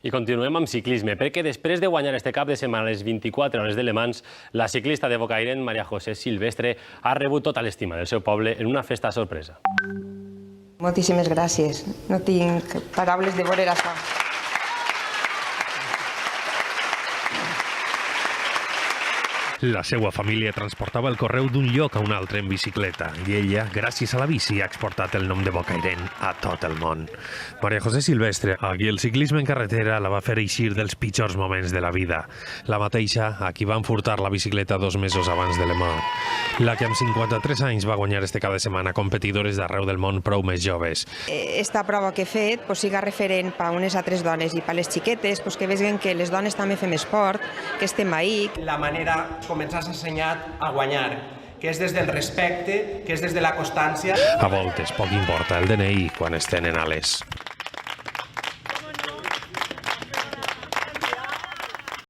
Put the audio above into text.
I continuem amb ciclisme, perquè després de guanyar este cap de setmana les 24 hores de Le Mans, la ciclista de Bocairent, María José Silvestre, ha rebut tota l'estima del seu poble en una festa sorpresa. Moltíssimes gràcies. No tinc paraules de veure això. La seva família transportava el correu d'un lloc a un altre en bicicleta i ella, gràcies a la bici, ha exportat el nom de Bocairent a tot el món. María José Silvestre, a qui el ciclisme en carretera la va fer eixir dels pitjors moments de la vida. La mateixa a qui van furtar la bicicleta 2 mesos abans de Le Mans. La que amb 53 anys va guanyar este cap de setmana competidores d'arreu del món prou més joves. Esta prova que he fet siga referent per a unes altres dones i per a les xiquetes que vegin que les dones també fem esport, que estem ahí. La manera com ens has ensenyat a guanyar, que és des del respecte, que és des de la constància. A voltes poc importa el DNI quan es tenen ales.